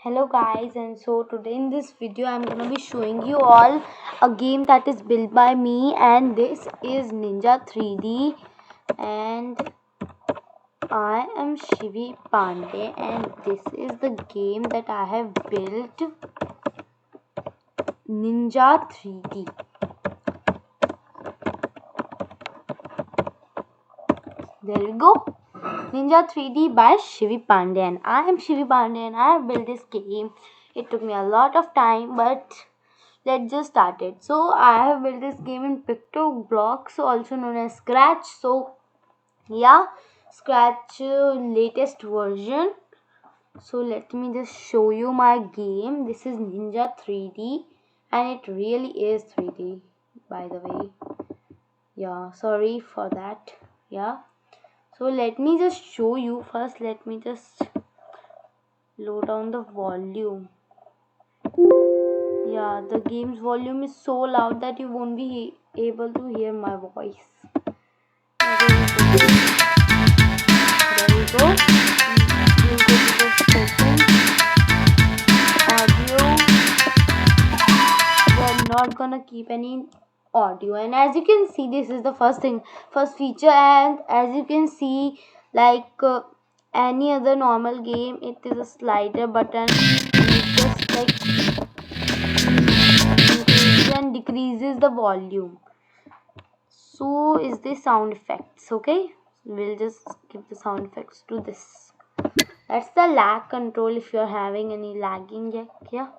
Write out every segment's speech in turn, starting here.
Hello guys, and so today in this video I'm gonna be showing you all a game that is built by me, and this is Ninja 3D, and I am Shivi Pandey, and this is the game that I have built, Ninja 3D. There we go. Ninja 3D by Shivi Pandey, and I am Shivi Pandey, and I have built this game. It took me a lot of time, but let's just start it. So I have built this game in Pictoblox, also known as Scratch. So yeah, Scratch latest version. So let me just show you my game. This is Ninja 3D, and it really is 3D, by the way. Yeah, sorry for that. Yeah. So let me just show you first. Let me just low down the volume. Yeah, the game's volume is so loud that you won't be able to hear my voice. There we go. We'll go to the settings, audio. We're not gonna keep any audio, and as you can see, this is the first feature, and as you can see, like any other normal game, it is a slider button, and it just like increases and decreases the volume. So is the sound effects. Okay, we'll just give the sound effects to this. That's the lag control if you're having any lagging. Yeah,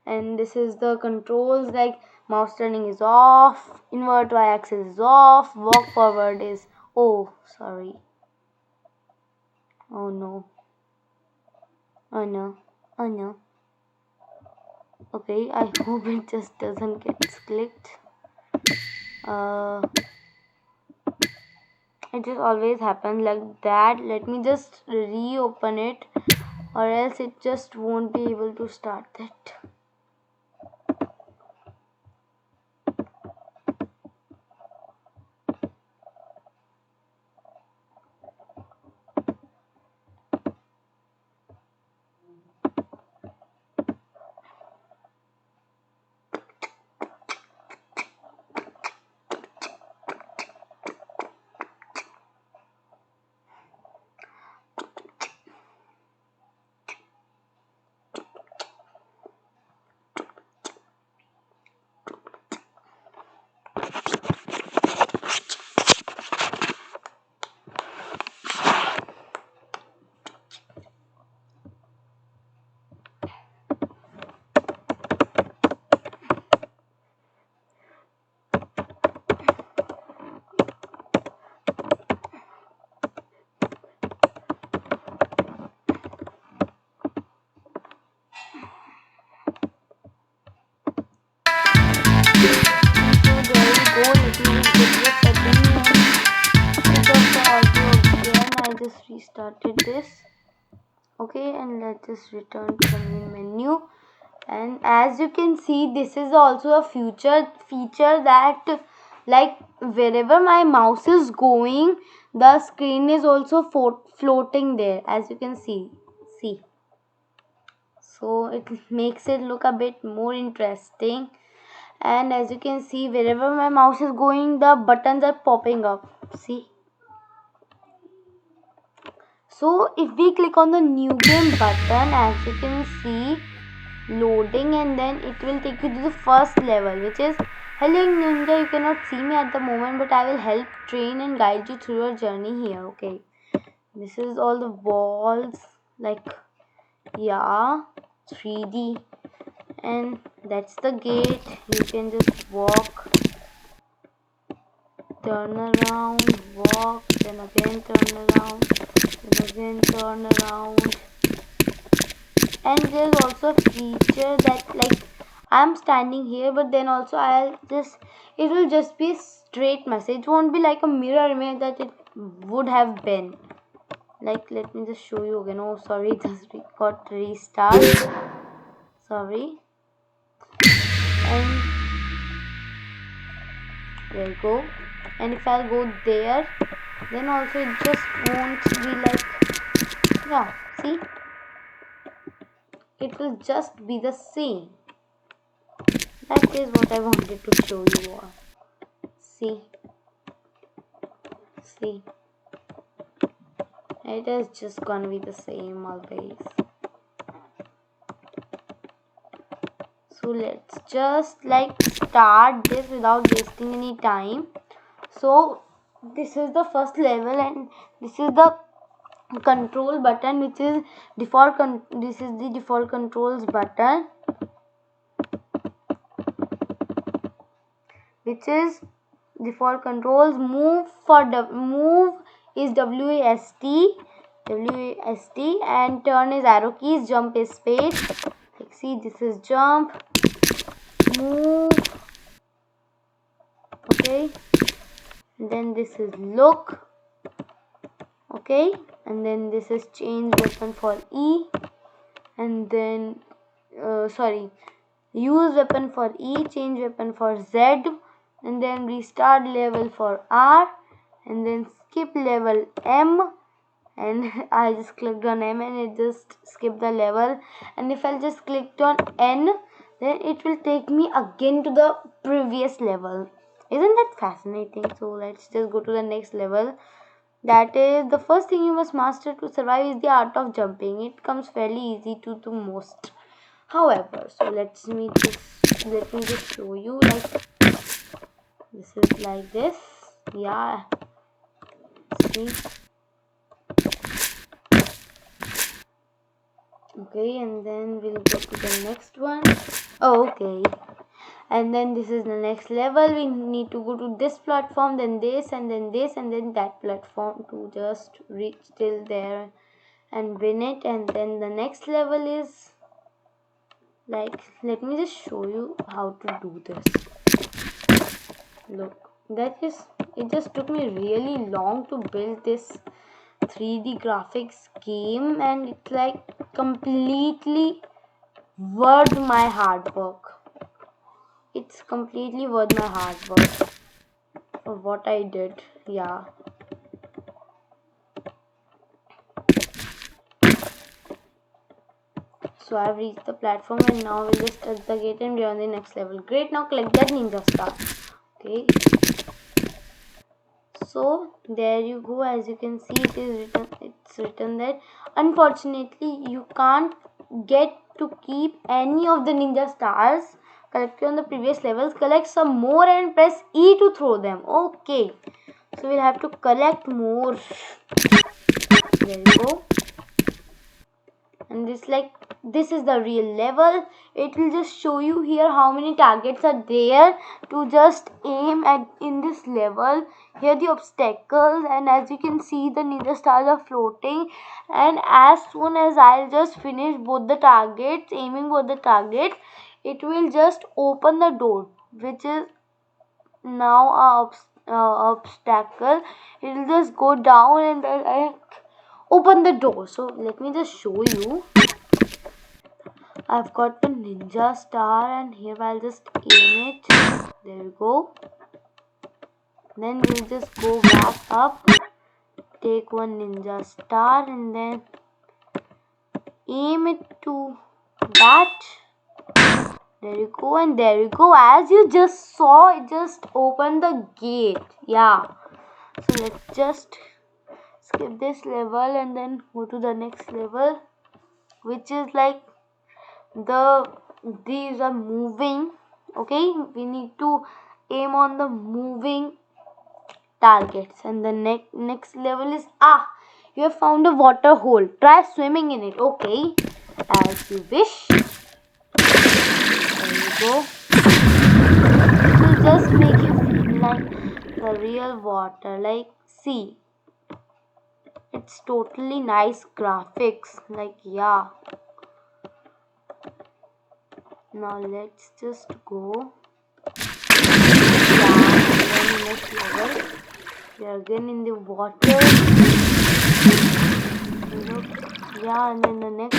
and this is the controls, like mouse turning is off, invert y-axis is off, walk forward is, oh sorry, oh no, oh no, oh no. Okay, I hope it just doesn't get clicked. It just always happens like that. Let me just reopen it, or else it just won't be able to start that. Restarted this. Okay, and let's just return to the main menu, and as you can see, this is also a feature that, like, wherever my mouse is going, the screen is also floating there, as you can see. So it makes it look a bit more interesting, and as you can see, wherever my mouse is going, the buttons are popping up. See. So if we click on the new game button, as you can see, loading, and then it will take you to the first level, which is, hello Ninja, you cannot see me at the moment, but I will help train and guide you through your journey here. Okay, this is all the walls, like, yeah, 3D, and that's the gate. You can just walk, turn around, walk, then again turn around, then again turn around. And there's also a feature that, like, I'm standing here, but then also it will just be a straight message. It won't be like a mirror image that it would have been. Like, let me just show you again. Oh sorry, it just got restart. Sorry. And there you go. And if I'll go there, then also it just won't be like, yeah, see, it will just be the same. That is what I wanted to show you all. See, see, it is just gonna be the same always. So let's just like start this without wasting any time. So this is the first level, and this is the control button, which is this is the default controls button, which is default controls. Move is WASD, and turn is arrow keys, jump is space. Like, see, this is jump, move, okay, and then this is look, okay, and then this is change weapon for E, and then use weapon for E, change weapon for Z, and then restart level for R, and then skip level M, and I just clicked on M and it just skipped the level. And if I just clicked on N, then it will take me again to the previous level. Isn't that fascinating? So let's just go to the next level. That is, the first thing you must master to survive is the art of jumping. It comes fairly easy to the most. However, so let me just show you. Like, this is like this. Yeah. See. Okay, and then we'll go to the next one. Oh, okay. And then this is the next level. We need to go to this platform, then this, and then this, and then that platform to just reach till there and win it. And then the next level is like, let me just show you how to do this. Look, it just took me really long to build this 3D graphics game, and it's like completely worth my hard work. It's completely worth my hard work for what I did. Yeah. So I've reached the platform, and now we'll just touch the gate and we are on the next level. Great, now collect that ninja star. Okay. So there you go. As you can see, it's written that unfortunately you can't get to keep any of the ninja stars collected on the previous levels. Collect some more and press E to throw them. Okay. So we'll have to collect more. There you go. And this is the real level. It will just show you here how many targets are there to just aim at in this level. Here the obstacles, and as you can see, the ninja stars are floating, and as soon as I'll just finish both the targets, aiming both the targets, it will just open the door, which is now a obstacle. It will just go down and then I open the door. So let me just show you. I've got the ninja star, and here I'll just aim it. There you go. Then we'll just go back up, take one ninja star, and then aim it to that. There you go, and there you go. As you just saw, it just opened the gate. Yeah. So let's just skip this level and then go to the next level, which is like these are moving. Okay, we need to aim on the moving targets. And the next level is you have found a water hole. Try swimming in it. Okay, as you wish. There you go. It will just make you feel like the real water. Like, see, it's totally nice graphics. Like, yeah. Now let's just go. Next level. We are again in the water. Look, yeah, and then the next.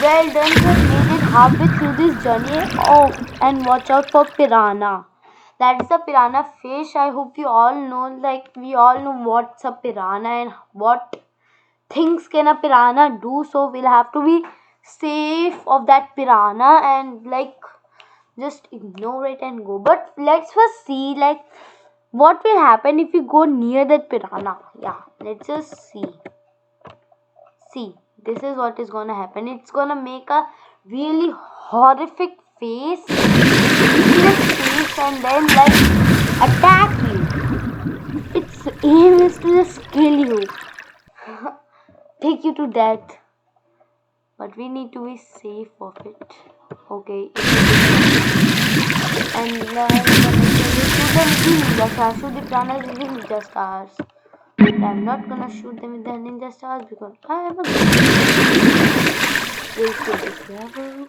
Well done, you have made it halfway through this journey. Oh, and watch out for piranha. That is a piranha fish. I hope you all know, like, we all know what's a piranha and what things can a piranha do. So we'll have to be safe of that piranha and like just ignore it and go. But let's first see like what will happen if we go near that piranha. Yeah, let's just see. See, this is what is gonna happen. It's gonna make a really horrific face, ridiculous face, and then like attack you. Its aim is to just kill you, take you to death. But we need to be safe of it. Okay, and then shoot them with the ninja stars. Shoot the piranhas with the ninja stars. But I'm not gonna shoot them with the ninja stars because I am a good devil.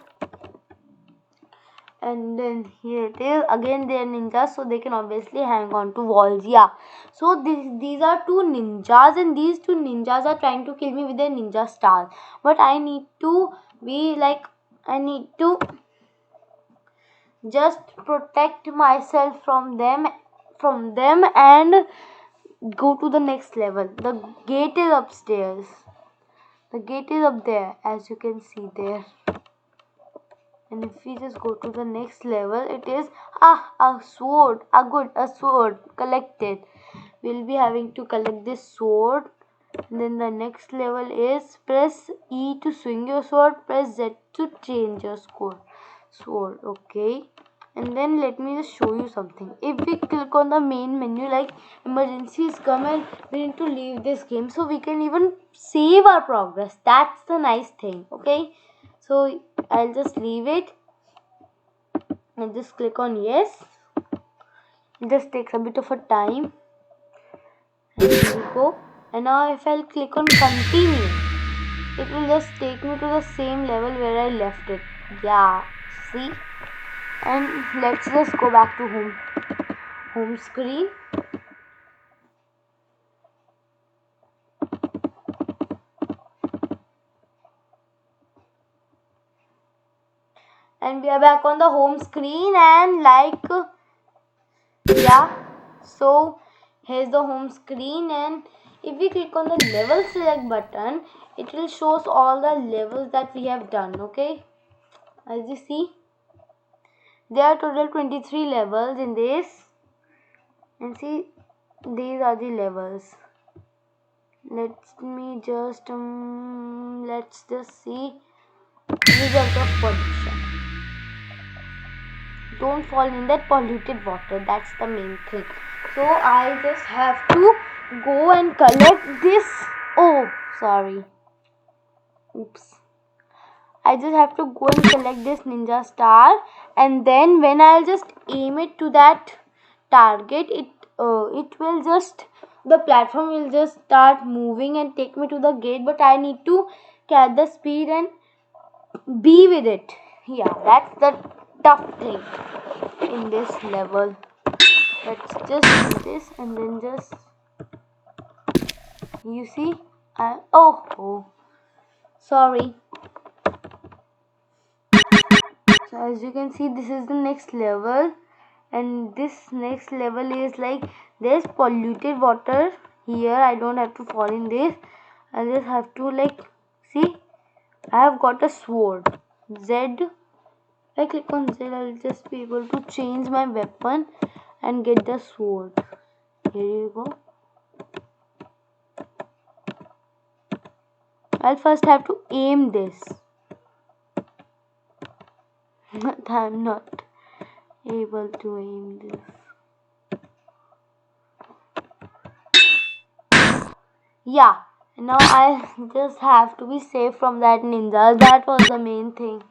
And then here it is again, they're ninjas, so they can obviously hang on to walls. Yeah, so these are two ninjas, and these two ninjas are trying to kill me with their ninja stars. But I need to be like, I need to just protect myself from them and go to the next level. The gate is upstairs. The gate is up there, as you can see there. And if we just go to the next level, it is a sword. A sword collected. We'll be having to collect this sword. And then the next level is press E to swing your sword, press Z to change your sword. Okay. And then let me just show you something. If we click on the main menu, like emergencies come and we need to leave this game, so we can even save our progress. That's the nice thing. Okay, so I'll just leave it and just click on yes. It just takes a bit of a time. And here we go. And now if I'll click on continue, it will just take me to the same level where I left it. Yeah, see? And let's just go back to home screen. And we are back on the home screen, and like yeah, so here's the home screen, and if we click on the level select button, it will show us all the levels that we have done. Okay, as you see, there are total 23 levels in this, and see, these are the levels. Let's just see. Result of pollution. Don't fall in that polluted water. That's the main thing. So I just have to go and collect this. Oh, sorry. Oops. I just have to go and collect this ninja star, and then when I'll just aim it to that target, it will just, the platform will just start moving and take me to the gate. But I need to catch the speed and be with it. Yeah, that's the tough thing in this level. Let's just do this, and then just, you see, oh sorry. So as you can see, this is the next level, and this next level is like, there's polluted water here. I don't have to fall in this. I just have to like, see, I have got a sword. Z, I click on Z, I'll just be able to change my weapon and get the sword. Here you go. I'll first have to aim this. I'm not able to aim this. Yeah, now I just have to be safe from that ninja. That was the main thing.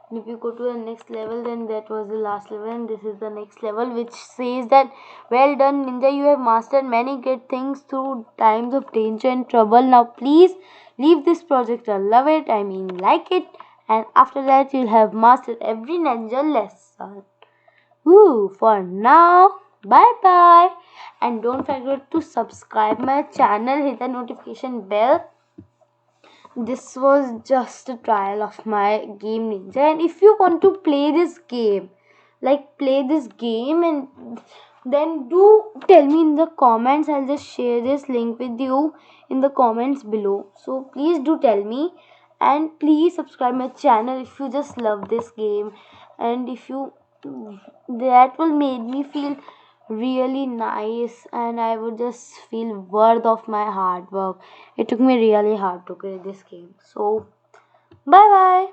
And if you go to the next level, then that was the last level, and this is the next level, which says that, well done ninja, you have mastered many great things through times of danger and trouble. Now please leave this project. I love it, I mean like it, and after that you'll have mastered every ninja lesson. For now, bye bye, and don't forget to subscribe my channel, hit the notification bell. This was just a trial of my game ninja, and if you want to play this game, and then do tell me in the comments. I'll just share this link with you in the comments below, so please do tell me. And please subscribe my channel if you just love this game, and if you, that will make me feel really nice, and I would just feel worth of my hard work. It took me really hard to create this game. So bye bye.